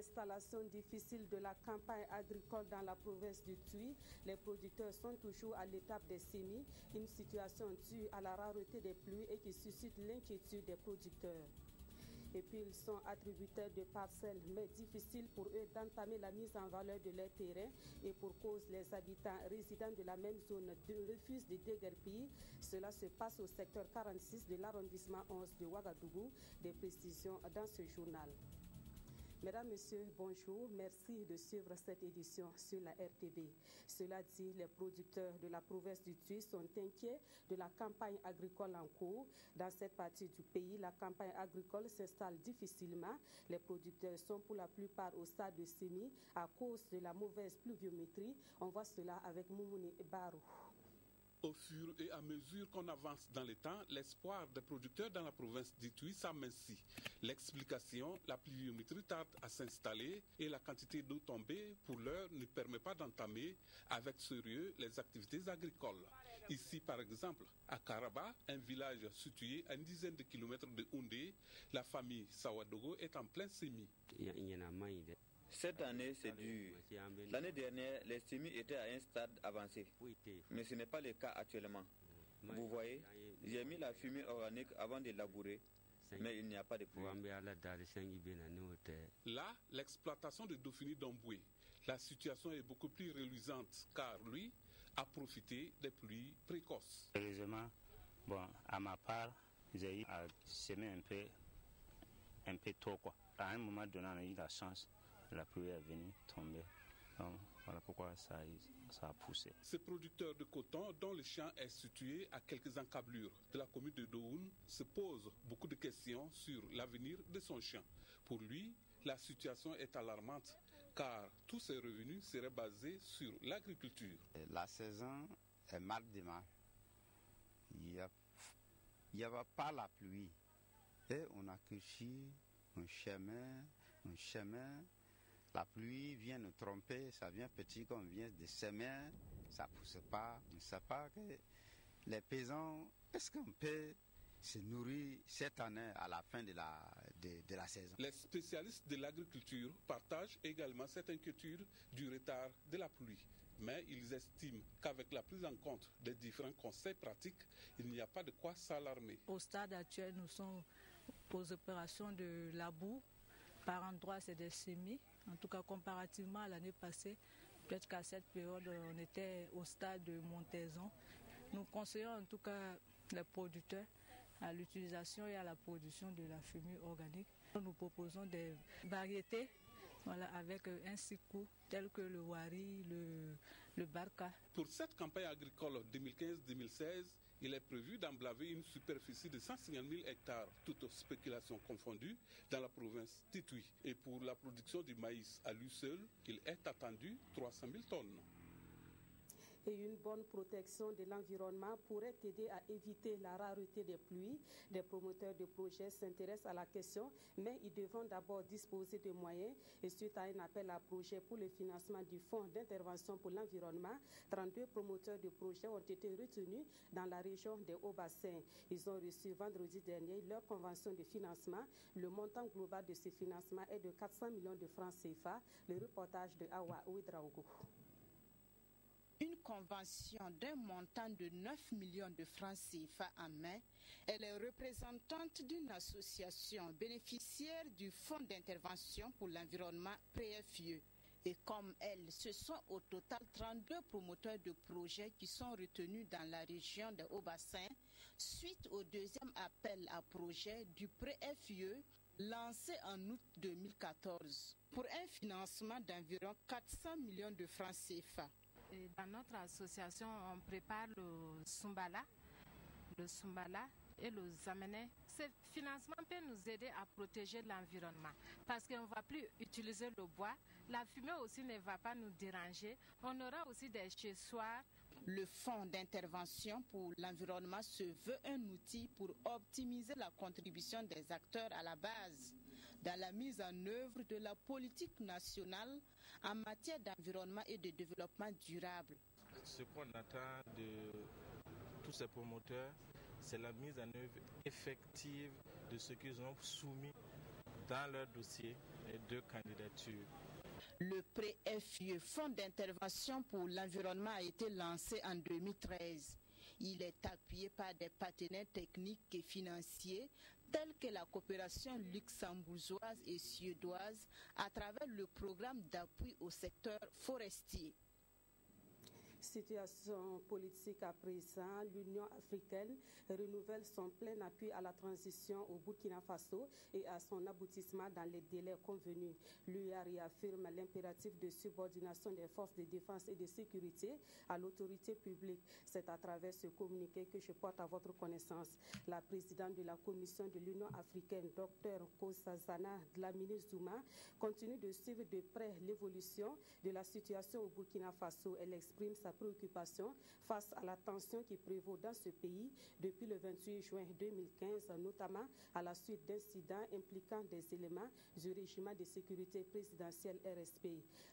Installation difficile de la campagne agricole dans la province du Tuy. Les producteurs sont toujours à l'étape des semis, une situation due à la rareté des pluies et qui suscite l'inquiétude des producteurs. Et puis ils sont attributaires de parcelles, mais difficile pour eux d'entamer la mise en valeur de leur terrain. Et pour cause, les habitants résidents de la même zone refusent de déguerpir. Cela se passe au secteur 46 de l'arrondissement 11 de Ouagadougou. Des précisions dans ce journal. Mesdames, Messieurs, bonjour. Merci de suivre cette édition sur la RTB. Cela dit, les producteurs de la province du Tuy sont inquiets de la campagne agricole en cours. Dans cette partie du pays, la campagne agricole s'installe difficilement. Les producteurs sont pour la plupart au stade de semis à cause de la mauvaise pluviométrie. On voit cela avec Moumouni Barou. Au fur et à mesure qu'on avance dans le temps, l'espoir des producteurs dans la province du Tuy s'amincit. L'explication, la pluviométrie tarde à s'installer et la quantité d'eau tombée pour l'heure ne permet pas d'entamer avec sérieux les activités agricoles. Ici par exemple, à Karaba, un village situé à une dizaine de kilomètres de Houndé, la famille Sawadogo est en plein semis. Cette année, c'est dur. L'année dernière, les semis étaient à un stade avancé. Mais ce n'est pas le cas actuellement. Vous voyez, j'ai mis la fumée organique avant de labourer, mais il n'y a pas de pluie. Là, l'exploitation de Dauphiny Domboué, la situation est beaucoup plus reluisante car lui a profité des pluies précoces. Heureusement, à ma part, j'ai eu à semer un peu tôt, quoi. À un moment donné, on a eu la chance. La pluie est venue tomber. Donc, voilà pourquoi ça a poussé. Ce producteur de coton, dont le champ est situé à quelques encablures de la commune de Dohoun, se pose beaucoup de questions sur l'avenir de son champ. Pour lui, la situation est alarmante car tous ses revenus seraient basés sur l'agriculture. La saison est mal démarrée. Il n'y avait pas la pluie. Et on a cueilli un chemin. La pluie vient nous tromper, ça vient petit comme vient de semer, ça ne pousse pas. On ne sait pas que les paysans, est-ce qu'on peut se nourrir cette année à la fin de la saison? Les spécialistes de l'agriculture partagent également cette inquiétude du retard de la pluie. Mais ils estiment qu'avec la prise en compte des différents conseils pratiques, il n'y a pas de quoi s'alarmer. Au stade actuel, nous sommes aux opérations de labour. Par endroit, c'est des semis. En tout cas, comparativement à l'année passée, peut-être qu'à cette période, on était au stade de montaison. Nous conseillons en tout cas les producteurs à l'utilisation et à la production de la fumée organique. Nous proposons des variétés avec un cycle tel que le wari, le barca. Pour cette campagne agricole 2015-2016, il est prévu d'emblaver une superficie de 150 000 hectares, toutes spéculations confondues, dans la province du Tuy. Et pour la production du maïs à lui seul, il est attendu 300 000 tonnes. Et une bonne protection de l'environnement pourrait aider à éviter la rareté des pluies. Des promoteurs de projets s'intéressent à la question, mais ils devront d'abord disposer de moyens. Et suite à un appel à projet pour le financement du Fonds d'intervention pour l'environnement, 32 promoteurs de projets ont été retenus dans la région des Hauts-Bassins. Ils ont reçu vendredi dernier leur convention de financement. Le montant global de ce financement est de 400 millions de francs CFA. Le reportage de Awa Ouedraogo. Une convention d'un montant de 9 millions de francs CFA en main. Elle est représentante d'une association bénéficiaire du Fonds d'intervention pour l'environnement PFIE. Et comme elle, ce sont au total 32 promoteurs de projets qui sont retenus dans la région des Hauts-Bassins suite au deuxième appel à projet du PFIE lancé en août 2014 pour un financement d'environ 400 millions de francs CFA. Et dans notre association, on prépare le Sumbala et le Zamené. Ce financement peut nous aider à protéger l'environnement parce qu'on ne va plus utiliser le bois. La fumée aussi ne va pas nous déranger. On aura aussi des chez-soi. Le Fonds d'intervention pour l'environnement se veut un outil pour optimiser la contribution des acteurs à la base dans la mise en œuvre de la politique nationale en matière d'environnement et de développement durable. Ce qu'on attend de tous ces promoteurs, c'est la mise en œuvre effective de ce qu'ils ont soumis dans leur dossier les 2 candidatures. Le prêt FIE, Fonds d'intervention pour l'environnement, a été lancé en 2013. Il est appuyé par des partenaires techniques et financiers tels que la coopération luxembourgeoise et suédoise à travers le programme d'appui au secteur forestier. Situation politique à présent, l'Union africaine renouvelle son plein appui à la transition au Burkina Faso et à son aboutissement dans les délais convenus. L'UA réaffirme l'impératif de subordination des forces de défense et de sécurité à l'autorité publique. C'est à travers ce communiqué que je porte à votre connaissance. La présidente de la Commission de l'Union africaine, Dr Nkosazana Dlamini Zuma, continue de suivre de près l'évolution de la situation au Burkina Faso. Elle exprime sa préoccupation face à la tension qui prévaut dans ce pays depuis le 28 juin 2015, notamment à la suite d'incidents impliquant des éléments du régime de sécurité présidentielle RSP.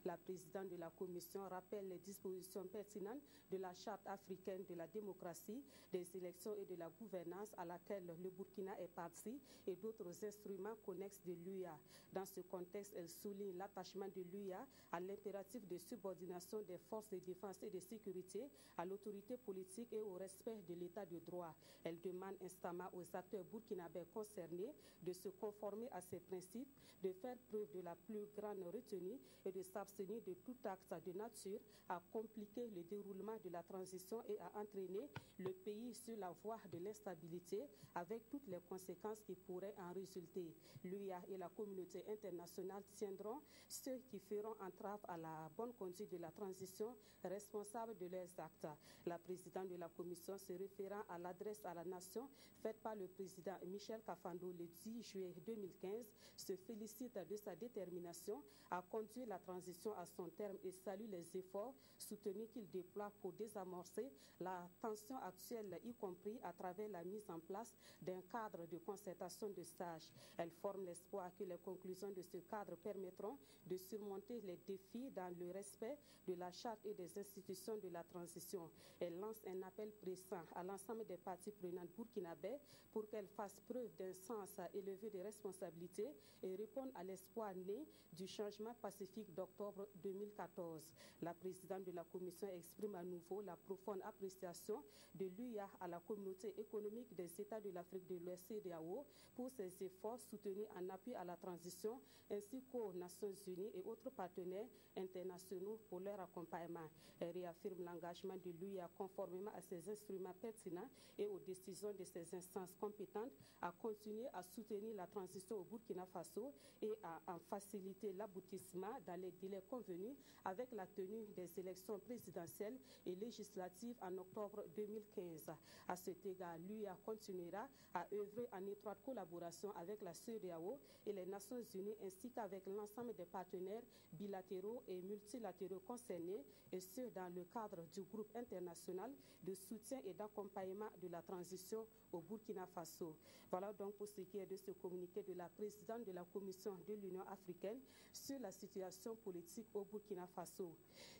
La présidente de la Commission rappelle les dispositions pertinentes de la Charte africaine de la démocratie, des élections et de la gouvernance à laquelle le Burkina est partie et d'autres instruments connexes de l'UA. Dans ce contexte, elle souligne l'attachement de l'UA à l'impératif de subordination des forces de défense et de sécurité à l'autorité politique et au respect de l'état de droit. Elle demande instamment aux acteurs burkinabés concernés de se conformer à ces principes, de faire preuve de la plus grande retenue et de s'abstenir de tout acte de nature à compliquer le déroulement de la transition et à entraîner le pays sur la voie de l'instabilité avec toutes les conséquences qui pourraient en résulter. L'UA et la communauté internationale tiendront ceux qui feront entrave à la bonne conduite de la transition responsables de leurs actes. La présidente de la commission, se référant à l'adresse à la nation faite par le président Michel Kafando le 10 juillet 2015, se félicite de sa détermination à conduire la transition à son terme et salue les efforts soutenus qu'il déploie pour désamorcer la tension actuelle, y compris à travers la mise en place d'un cadre de concertation de sages. Elle forme l'espoir que les conclusions de ce cadre permettront de surmonter les défis dans le respect de la charte et des institutions de la transition. Elle lance un appel pressant à l'ensemble des parties prenantes burkinabais pour qu'elles fassent preuve d'un sens élevé de responsabilité et répondent à l'espoir né du changement pacifique d'octobre 2014. La présidente de la commission exprime à nouveau la profonde appréciation de l'UA à la communauté économique des États de l'Afrique de l'Ouest CEDEAO pour ses efforts soutenus en appui à la transition ainsi qu'aux Nations Unies et autres partenaires internationaux pour leur accompagnement. Elle réaffirme l'engagement de l'UA conformément à ses instruments pertinents et aux décisions de ses instances compétentes à continuer à soutenir la transition au Burkina Faso et à en faciliter l'aboutissement dans les délais convenus avec la tenue des élections présidentielles et législatives en octobre 2015. À cet égard, l'UA continuera à œuvrer en étroite collaboration avec la CEDEAO et les Nations Unies ainsi qu'avec l'ensemble des partenaires bilatéraux et multilatéraux concernés, et ce dans le cadre du groupe international de soutien et d'accompagnement de la transition au Burkina Faso. Voilà donc pour ce qui est de ce communiqué de la présidente de la Commission de l'Union africaine sur la situation politique au Burkina Faso.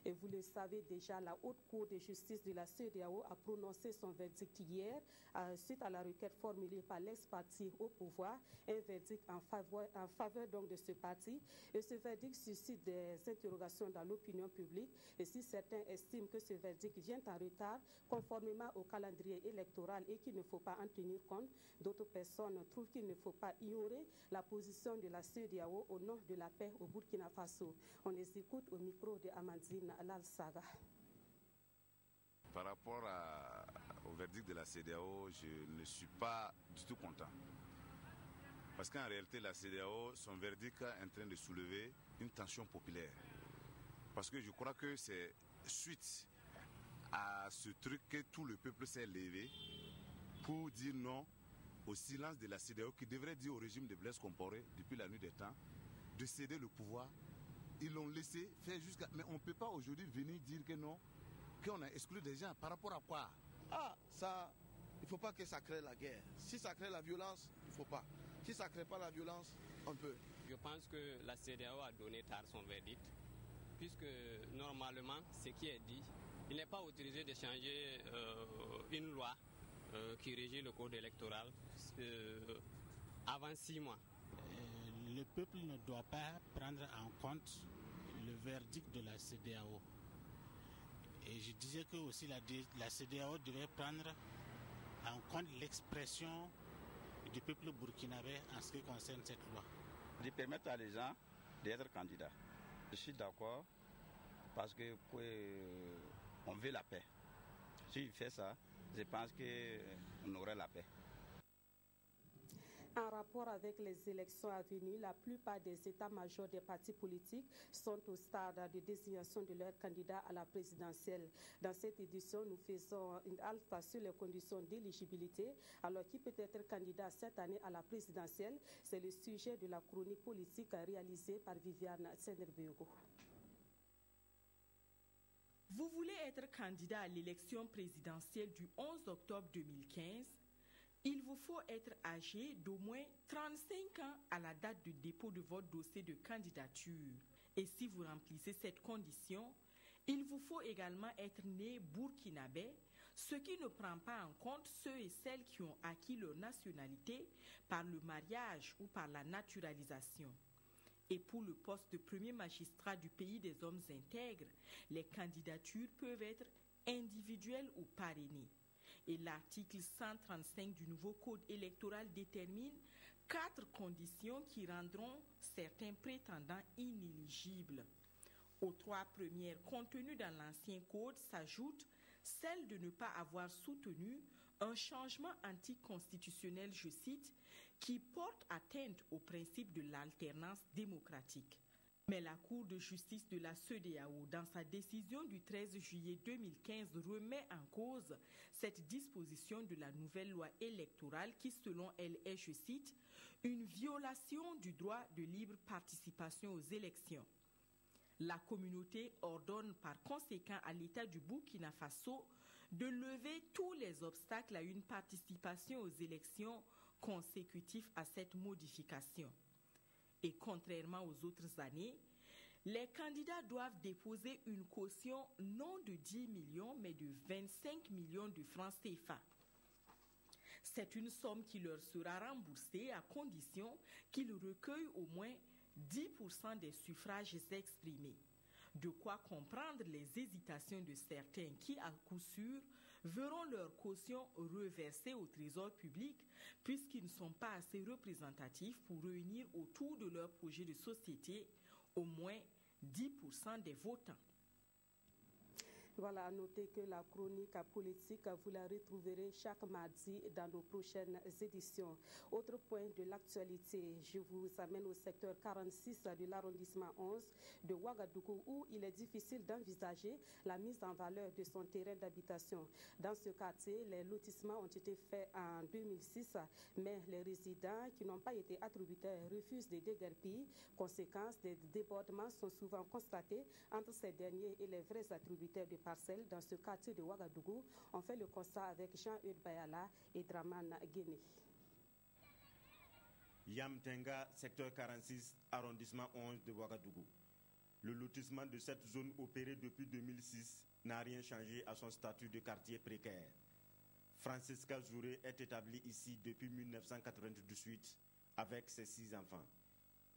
Et vous le savez déjà, la Haute Cour de justice de la CEDEAO a prononcé son verdict hier suite à la requête formulée par l'ex-parti au pouvoir, un verdict en faveur donc de ce parti. Et ce verdict suscite des interrogations dans l'opinion publique. Et si certains estiment que ce verdict vient en retard, conformément au calendrier électoral et qu'il ne faut pas en tenir compte, d'autres personnes trouvent qu'il ne faut pas ignorer la position de la CEDEAO au nom de la paix au Burkina Faso. On les écoute au micro de Amandine Lalsaga. Par rapport au verdict de la CEDEAO, je ne suis pas du tout content. Parce qu'en réalité, la CEDEAO, son verdict est en train de soulever une tension populaire. Parce que je crois que c'est suite à ce truc que tout le peuple s'est levé pour dire non au silence de la CEDEAO qui devrait dire au régime de Blaise Compaoré depuis la nuit des temps de céder le pouvoir. Ils l'ont laissé faire jusqu'à... Mais on ne peut pas aujourd'hui venir dire que non, qu'on a exclu des gens. Par rapport à quoi? Ça, il ne faut pas que ça crée la guerre. Si ça crée la violence, il ne faut pas. Si ça ne crée pas la violence, on peut. Je pense que la CEDEAO a donné tard son verdict, puisque normalement, ce qui est dit, il n'est pas autorisé de changer une loi qui régit le code électoral avant 6 mois. Le peuple ne doit pas prendre en compte le verdict de la CEDEAO. Et je disais que aussi la CEDEAO devait prendre en compte l'expression du peuple burkinabé en ce qui concerne cette loi. De permettre à les gens d'être candidats. Je suis d'accord parce que on veut la paix. S'il fait ça, je pense qu'on aurait la paix. En rapport avec les élections à venir, la plupart des états-majors des partis politiques sont au stade de désignation de leurs candidats à la présidentielle. Dans cette édition, nous faisons une halte sur les conditions d'éligibilité. Alors, qui peut être candidat cette année à la présidentielle? C'est le sujet de la chronique politique réalisée par Viviane Senerbego. Vous voulez être candidat à l'élection présidentielle du 11 octobre 2015? Il vous faut être âgé d'au moins 35 ans à la date de dépôt de votre dossier de candidature. Et si vous remplissez cette condition, il vous faut également être né burkinabé, ce qui ne prend pas en compte ceux et celles qui ont acquis leur nationalité par le mariage ou par la naturalisation. Et pour le poste de premier magistrat du pays des hommes intègres, les candidatures peuvent être individuelles ou parrainées. Et l'article 135 du nouveau code électoral détermine 4 conditions qui rendront certains prétendants inéligibles. Aux 3 premières contenues dans l'ancien code s'ajoute celle de ne pas avoir soutenu un changement anticonstitutionnel, je cite, qui porte atteinte au principe de l'alternance démocratique. Mais la Cour de justice de la CEDEAO, dans sa décision du 13 juillet 2015, remet en cause cette disposition de la nouvelle loi électorale qui, selon elle, est, je cite, une violation du droit de libre participation aux élections. La communauté ordonne par conséquent à l'État du Burkina Faso de lever tous les obstacles à une participation aux élections consécutives à cette modification. Et contrairement aux autres années, les candidats doivent déposer une caution non de 10 millions, mais de 25 millions de francs CFA. C'est une somme qui leur sera remboursée à condition qu'ils recueillent au moins 10% des suffrages exprimés. De quoi comprendre les hésitations de certains qui, à coup sûr, verront leur caution reversée au trésor public puisqu'ils ne sont pas assez représentatifs pour réunir autour de leur projet de société au moins 10% des votants. Voilà, à noter que la chronique politique, vous la retrouverez chaque mardi dans nos prochaines éditions. Autre point de l'actualité, je vous amène au secteur 46 de l'arrondissement 11 de Ouagadougou où il est difficile d'envisager la mise en valeur de son terrain d'habitation. Dans ce quartier, les lotissements ont été faits en 2006, mais les résidents qui n'ont pas été attributaires refusent de déguerpir. Conséquence, des débordements sont souvent constatés entre ces derniers et les vrais attributaires de parcelles dans ce quartier de Ouagadougou. On fait le constat avec Jean-Eudes Bayala et Draman Guéné. Yamtenga, secteur 46, arrondissement 11 de Ouagadougou. Le lotissement de cette zone opérée depuis 2006 n'a rien changé à son statut de quartier précaire. Francisca Zouré est établie ici depuis 1998 avec ses 6 enfants.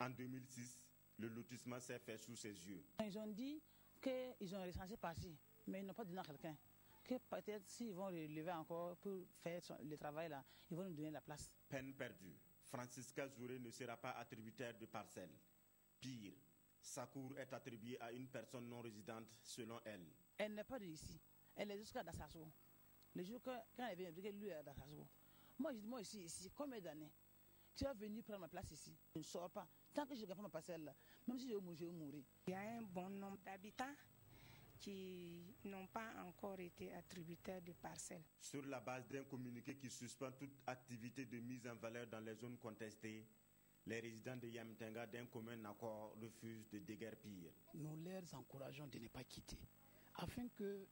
En 2006, le lotissement s'est fait sous ses yeux. Ils ont dit qu'ils ont recensé par-ci, mais ils n'ont pas donné à quelqu'un. Que peut-être s'ils vont relever encore pour faire le travail là, ils vont nous donner la place. Peine perdue. Francisca Zouré ne sera pas attributaire de parcelles. Pire, sa cour est attribuée à une personne non résidente selon elle. Elle n'est pas de ici. Elle est jusqu'à Dassasso. Le jour quand elle vient impliquer lui à Dassasso. Moi ici, combien d'années? Tu vas venir prendre ma place ici. Je ne sors pas. Tant que je ne gagne pas ma parcelle là, même si je vais mourir. Il y a un bon nombre d'habitants qui n'ont pas encore été attributaires de parcelles. Sur la base d'un communiqué qui suspend toute activité de mise en valeur dans les zones contestées, les résidents de Yamtenga d'un commun accord refusent de déguerpir. Nous les encourageons de ne pas quitter, afin que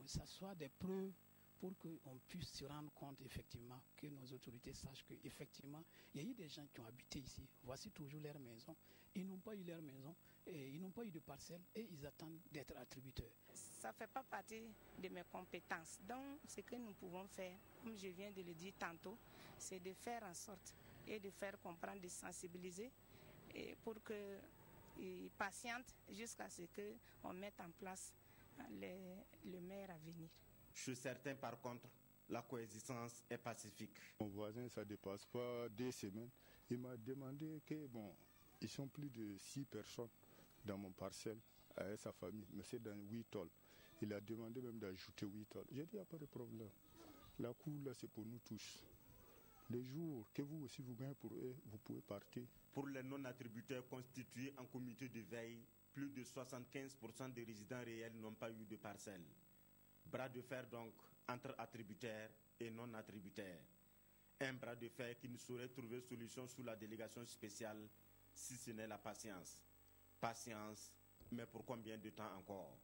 ça soit des preuves pour qu'on puisse se rendre compte effectivement, que nos autorités sachent qu'effectivement, il y a eu des gens qui ont habité ici. Voici toujours leur maison. Ils n'ont pas eu leur maison, et ils n'ont pas eu de parcelle et ils attendent d'être attributeurs. Ça ne fait pas partie de mes compétences. Donc, ce que nous pouvons faire, comme je viens de le dire tantôt, c'est de faire en sorte et de faire comprendre, de sensibiliser et pour qu'ils patientent jusqu'à ce qu'on mette en place le maire à venir. Chez certains, par contre, la coexistence est pacifique. Mon voisin, ça ne dépasse pas 2 semaines. Il m'a demandé que, ils sont plus de 6 personnes dans mon parcelle avec sa famille, mais c'est dans 8 tôles. Il a demandé même d'ajouter 8 tôles. J'ai dit, il n'y a pas de problème. La cour, là, c'est pour nous tous. Les jours que vous aussi vous gagnez pour eux, vous pouvez partir. Pour les non-attributaires constitués en comité de veille, plus de 75% des résidents réels n'ont pas eu de parcelle. Bras de fer donc entre attributaires et non-attributaires. Un bras de fer qui ne saurait trouver solution sous la délégation spéciale si ce n'est la patience. Patience, mais pour combien de temps encore?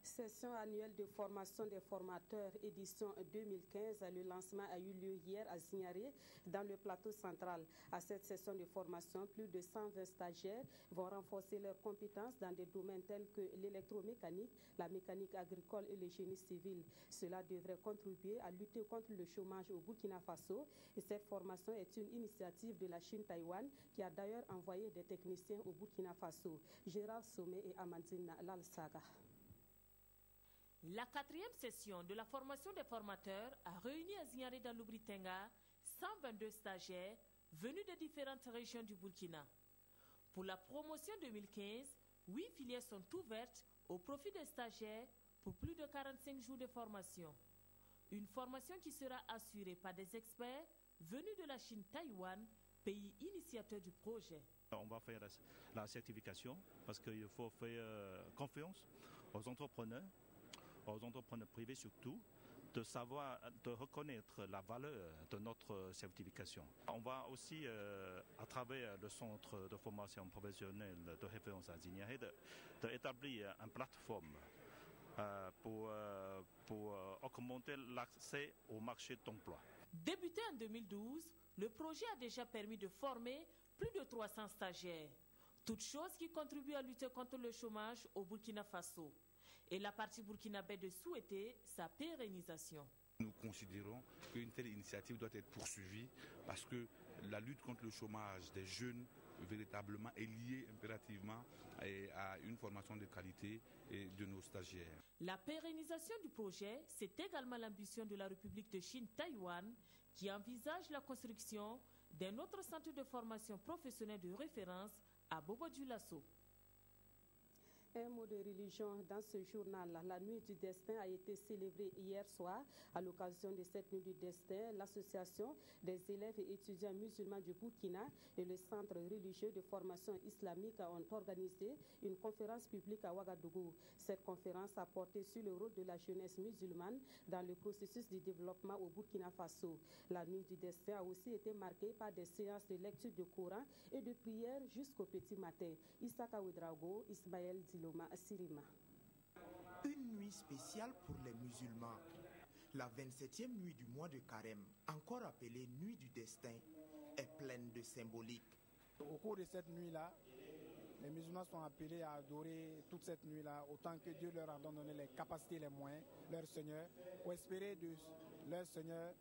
Session annuelle de formation des formateurs, édition 2015. Le lancement a eu lieu hier à Zignaré, dans le plateau central. À cette session de formation, plus de 120 stagiaires vont renforcer leurs compétences dans des domaines tels que l'électromécanique, la mécanique agricole et le génie civil. Cela devrait contribuer à lutter contre le chômage au Burkina Faso. Et cette formation est une initiative de la Chine-Taïwan qui a d'ailleurs envoyé des techniciens au Burkina Faso. Gérard Sommet et Amandine Lalsaga. La 4e session de la formation des formateurs a réuni à Zignaré dans l'Oubritenga 122 stagiaires venus de différentes régions du Burkina. Pour la promotion 2015, 8 filières sont ouvertes au profit des stagiaires pour plus de 45 jours de formation. Une formation qui sera assurée par des experts venus de la Chine-Taïwan, pays initiateur du projet. On va faire la certification parce qu'il faut faire confiance aux entrepreneurs privés surtout, de savoir, de reconnaître la valeur de notre certification. On va aussi, à travers le centre de formation professionnelle de référence à Zignaré, d'établir une plateforme pour augmenter l'accès au marché d'emploi. Débuté en 2012, le projet a déjà permis de former plus de 300 stagiaires, toute chose qui contribue à lutter contre le chômage au Burkina Faso. Et la partie burkinabé de souhaiter sa pérennisation. Nous considérons qu'une telle initiative doit être poursuivie parce que la lutte contre le chômage des jeunes véritablement est liée impérativement à une formation de qualité de nos stagiaires. La pérennisation du projet, c'est également l'ambition de la République de Chine-Taïwan qui envisage la construction d'un autre centre de formation professionnelle de référence à Bobo-Dioulasso. Un mot de religion dans ce journal. La nuit du destin a été célébrée hier soir. À l'occasion de cette nuit du destin, l'association des élèves et étudiants musulmans du Burkina et le centre religieux de formation islamique ont organisé une conférence publique à Ouagadougou. Cette conférence a porté sur le rôle de la jeunesse musulmane dans le processus du développement au Burkina Faso. La nuit du destin a aussi été marquée par des séances de lecture du Coran et de prière jusqu'au petit matin. Issaka Ouedraogo, Ismaël Dilo. Une nuit spéciale pour les musulmans. La 27e nuit du mois de Carême, encore appelée nuit du destin, est pleine de symbolique. Au cours de cette nuit-là, les musulmans sont appelés à adorer toute cette nuit-là, autant que Dieu leur a donné les capacités et les moyens, leur Seigneur, pour espérer de leur Seigneur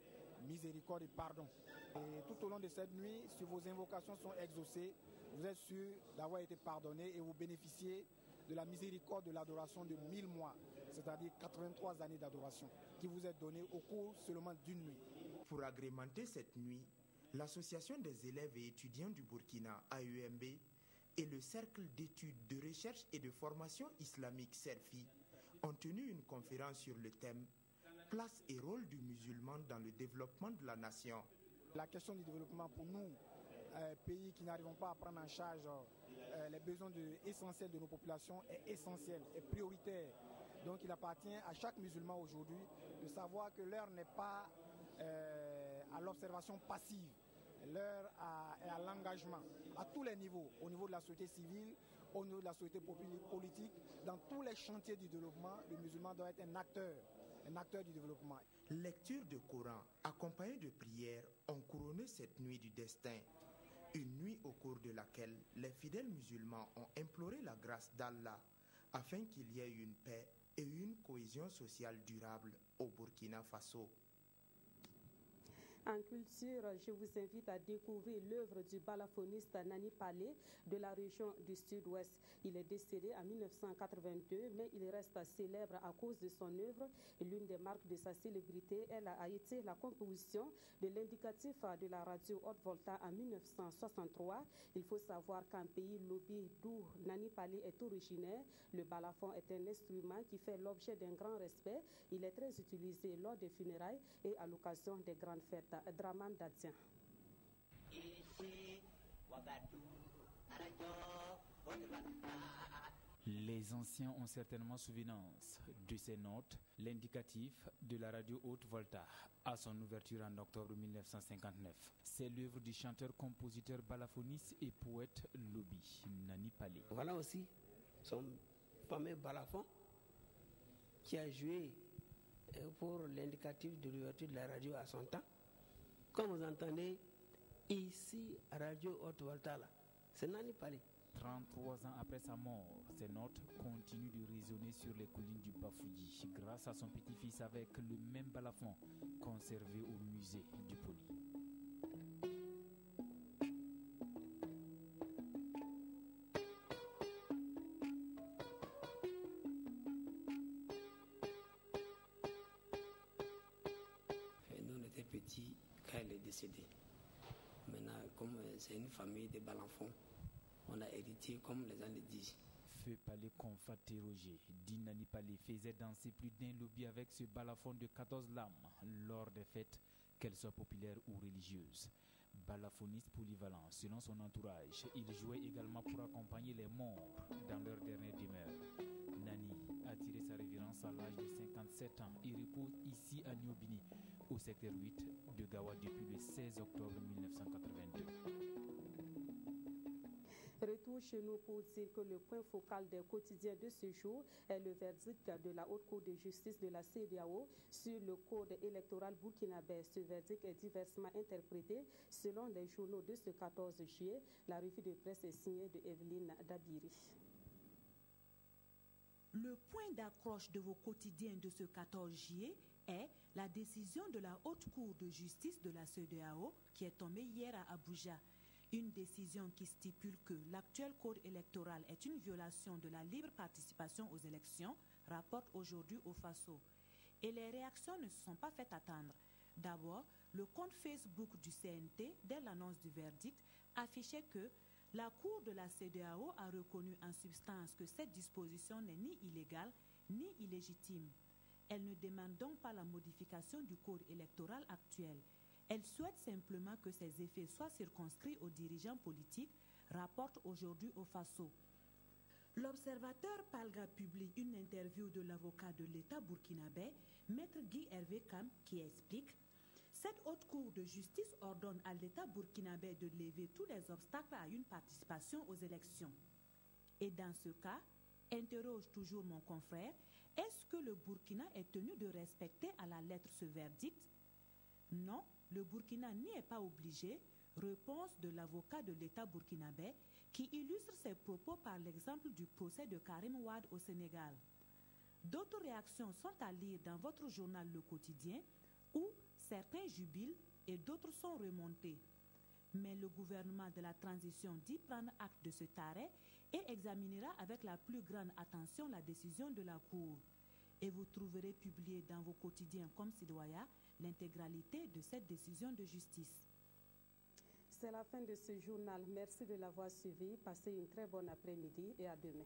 miséricorde et pardon. Et tout au long de cette nuit, si vos invocations sont exaucées, vous êtes sûr d'avoir été pardonné et vous bénéficiez de la miséricorde de l'adoration de 1000 mois, c'est-à-dire 83 années d'adoration, qui vous est donnée au cours seulement d'une nuit. Pour agrémenter cette nuit, l'Association des élèves et étudiants du Burkina, AEMB, et le Cercle d'études, de recherche et de formation islamique, CERFI, ont tenu une conférence sur le thème « Place et rôle du musulman dans le développement de la nation ». La question du développement pour nous, pays qui n'arrivons pas à prendre en charge les besoins essentiels de nos populations est essentiel, est prioritaire. Donc il appartient à chaque musulman aujourd'hui de savoir que l'heure n'est pas à l'observation passive, l'heure est à l'engagement, à tous les niveaux, au niveau de la société civile, au niveau de la société politique, dans tous les chantiers du développement, le musulman doit être un acteur du développement. Lecture de Coran accompagnée de prières ont couronné cette nuit du destin. Une nuit au cours de laquelle les fidèles musulmans ont imploré la grâce d'Allah afin qu'il y ait une paix et une cohésion sociale durable au Burkina Faso. En culture, je vous invite à découvrir l'œuvre du balafoniste Nani Palé de la région du Sud-Ouest. Il est décédé en 1982, mais il reste célèbre à cause de son œuvre. L'une des marques de sa célébrité, elle a été la composition de l'indicatif de la radio Haute-Volta en 1963. Il faut savoir qu'en pays Lobi, d'où Nani Palé est originaire, le balafon est un instrument qui fait l'objet d'un grand respect. Il est très utilisé lors des funérailles et à l'occasion des grandes fêtes. Draman Dadien. Les anciens ont certainement souvenance de ces notes, l'indicatif de la radio Haute-Volta à son ouverture en octobre 1959. C'est l'œuvre du chanteur-compositeur balafoniste et poète Lobi, Nani Palé. Voilà aussi son fameux balafon qui a joué pour l'indicatif de l'ouverture de la radio à son temps. Comme vous entendez ici à Radio Haute-Volta, c'est Nani Palé. 33 ans après sa mort, ces notes continuent de résonner sur les collines du Bafouilly grâce à son petit-fils avec le même balafon conservé au musée du Poli. Nous, on était petits quand elle est décédée. Maintenant, comme c'est une famille de balafons, on a hérité comme les gens le disent. Feu Palé Confate Roger, dit Nani Palé, faisait danser plus d'un lobby avec ce balafon de 14 lames lors des fêtes, qu'elles soient populaires ou religieuses. Balafoniste polyvalent, selon son entourage, il jouait également pour accompagner les morts dans leur dernière demeure. Nani a tiré sa révérence à l'âge de 57 ans et repose ici à Niobini, au secteur 8 de Gawa depuis le 16 octobre 1982. Retour chez nous pour dire que le point focal des quotidiens de ce jour est le verdict de la Haute Cour de justice de la CEDEAO sur le code électoral burkinabé. Ce verdict est diversement interprété selon les journaux de ce 14 juillet. La revue de presse est signée de Evelyne Dabiri. Le point d'accroche de vos quotidiens de ce 14 juillet est la décision de la Haute Cour de justice de la CEDEAO qui est tombée hier à Abuja. Une décision qui stipule que l'actuel code électoral est une violation de la libre participation aux élections, rapporte aujourd'hui au FASO. Et les réactions ne se sont pas faites attendre. D'abord, le compte Facebook du CNT, dès l'annonce du verdict, affichait que la Cour de la CEDEAO a reconnu en substance que cette disposition n'est ni illégale ni illégitime. Elle ne demande donc pas la modification du code électoral actuel. Elle souhaite simplement que ces effets soient circonscrits aux dirigeants politiques, rapporte aujourd'hui au FASO. L'observateur Palga publie une interview de l'avocat de l'État burkinabé, Maître Guy Hervé Kam, qui explique « Cette haute cour de justice ordonne à l'État burkinabé de lever tous les obstacles à une participation aux élections. Et dans ce cas, interroge toujours mon confrère, est-ce que le Burkina est tenu de respecter à la lettre ce verdict ? Non, le Burkina n'y est pas obligé, réponse de l'avocat de l'État burkinabé qui illustre ses propos par l'exemple du procès de Karim Wade au Sénégal. D'autres réactions sont à lire dans votre journal Le Quotidien où certains jubilent et d'autres sont remontés. Mais le gouvernement de la transition dit prendre acte de cet arrêt et examinera avec la plus grande attention la décision de la Cour. Et vous trouverez publié dans vos quotidiens comme Sidoya l'intégralité de cette décision de justice. C'est la fin de ce journal. Merci de l'avoir suivi. Passez une très bonne après-midi et à demain.